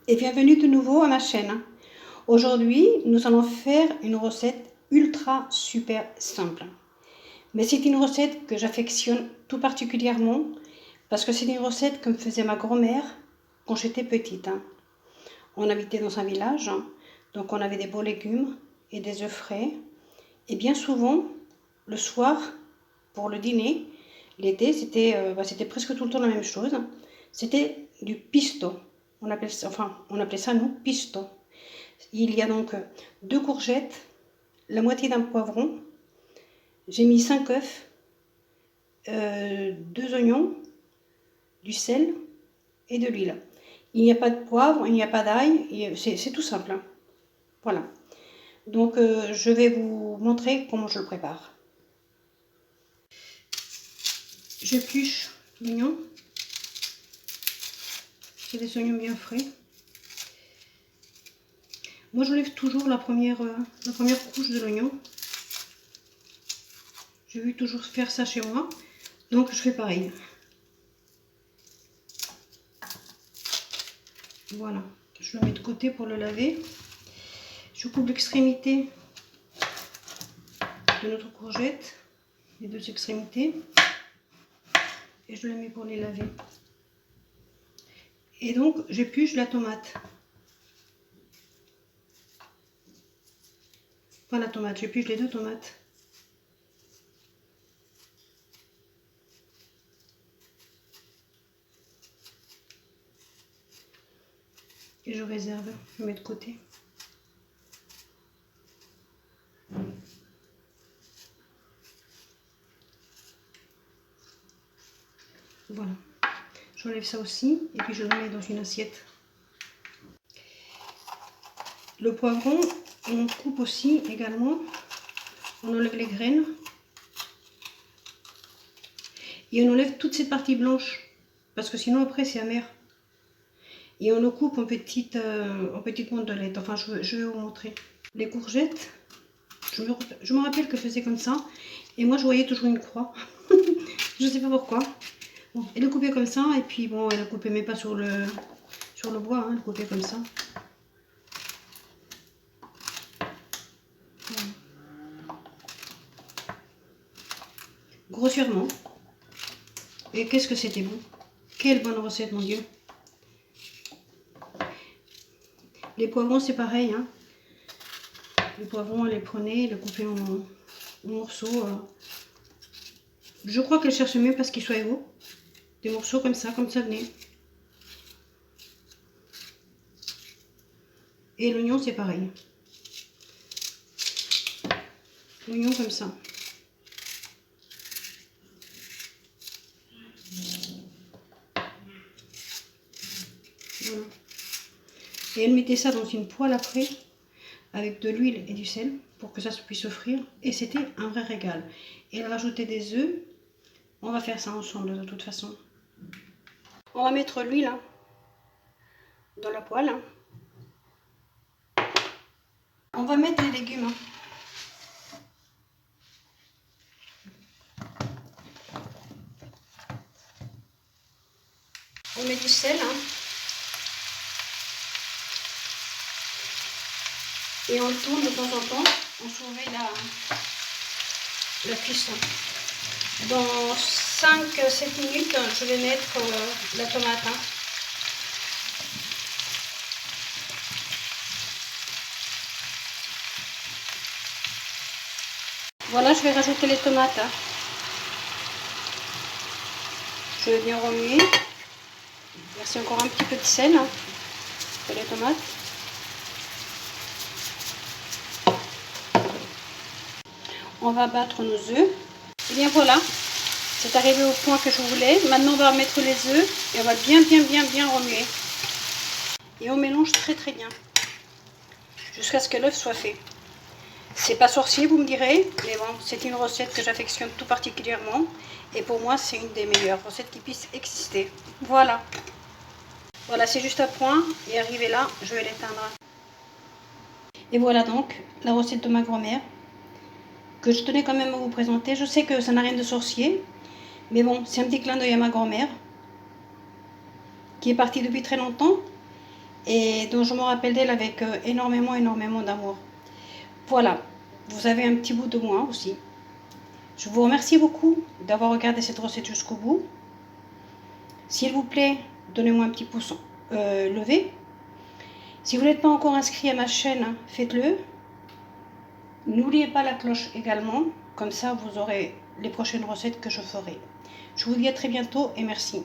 et bienvenue de nouveau à ma chaîne. Aujourd'hui, nous allons faire une recette ultra super simple. Mais c'est une recette que j'affectionne tout particulièrement parce que c'est une recette que me faisait ma grand-mère quand j'étais petite. On habitait dans un village, donc on avait des beaux légumes et des œufs frais. Et bien souvent, le soir, pour le dîner, l'été, c'était presque tout le temps la même chose. C'était du pisto. On appelait ça, nous, pisto. Il y a donc 2 courgettes, la moitié d'un poivron. J'ai mis 5 œufs, 2 oignons, du sel et de l'huile. Il n'y a pas de poivre, il n'y a pas d'ail, c'est tout simple. Voilà. Donc je vais vous montrer comment je le prépare. J'épluche l'oignon. C'est des oignons bien frais. Moi, j'enlève toujours la première couche de l'oignon. J'ai vu toujours faire ça chez moi, donc je fais pareil. Voilà, je le mets de côté pour le laver. Je coupe l'extrémité de notre courgette, les 2 extrémités, et je le mets pour les laver. Et donc, j'épluche la tomate. Pas la tomate, j'épluche les 2 tomates. Et je réserve, je mets de côté. Voilà, j'enlève ça aussi et puis je le mets dans une assiette. Le poivron, on coupe aussi également, on enlève les graines et on enlève toute cette partie blanche parce que sinon après c'est amer. Et on le coupe en petites bandelettes. Enfin, je vais vous montrer. Les courgettes, je me rappelle que je faisais comme ça. Et moi, je voyais toujours une croix. Je ne sais pas pourquoi. Bon, elle est coupée comme ça. Et puis, bon, elle est coupée, mais pas sur le bois. Elle est coupée comme ça. Voilà. Grossièrement. Et qu'est-ce que c'était bon. Quelle bonne recette, mon Dieu. Les poivrons, c'est pareil. Les poivrons, les prenez, les coupez en morceaux. Je crois qu'elle cherche mieux parce qu'ils soient égaux. Des morceaux comme ça venait. Et l'oignon, c'est pareil. L'oignon comme ça. Voilà. Et elle mettait ça dans une poêle après, avec de l'huile et du sel, pour que ça puisse se frire. Et c'était un vrai régal. Et elle rajoutait des œufs. On va faire ça ensemble de toute façon. On va mettre l'huile dans la poêle. On va mettre les légumes. On met du sel. Et on tourne de temps en temps. On surveille la cuisson. Dans 5-7 minutes, je vais mettre la tomate. Voilà, je vais rajouter les tomates. Je vais bien remuer. Verser encore un petit peu de sel pour les tomates. On va battre nos œufs. Et bien voilà, c'est arrivé au point que je voulais. Maintenant on va mettre les œufs et on va bien remuer. Et on mélange très bien jusqu'à ce que l'œuf soit fait. C'est pas sorcier, vous me direz, mais bon, c'est une recette que j'affectionne tout particulièrement. Et pour moi, c'est une des meilleures recettes qui puissent exister. Voilà. Voilà, c'est juste à point. Et arrivé là, je vais l'éteindre. Et voilà donc la recette de ma grand-mère, que je tenais quand même à vous présenter. Je sais que ça n'a rien de sorcier, mais bon, c'est un petit clin d'œil à ma grand-mère, qui est partie depuis très longtemps, et dont je me rappelle d'elle avec énormément d'amour. Voilà, vous avez un petit bout de moi aussi. Je vous remercie beaucoup d'avoir regardé cette recette jusqu'au bout. S'il vous plaît, donnez-moi un petit pouce levé. Si vous n'êtes pas encore inscrit à ma chaîne, faites-le. N'oubliez pas la cloche également, comme ça vous aurez les prochaines recettes que je ferai. Je vous dis à très bientôt et merci.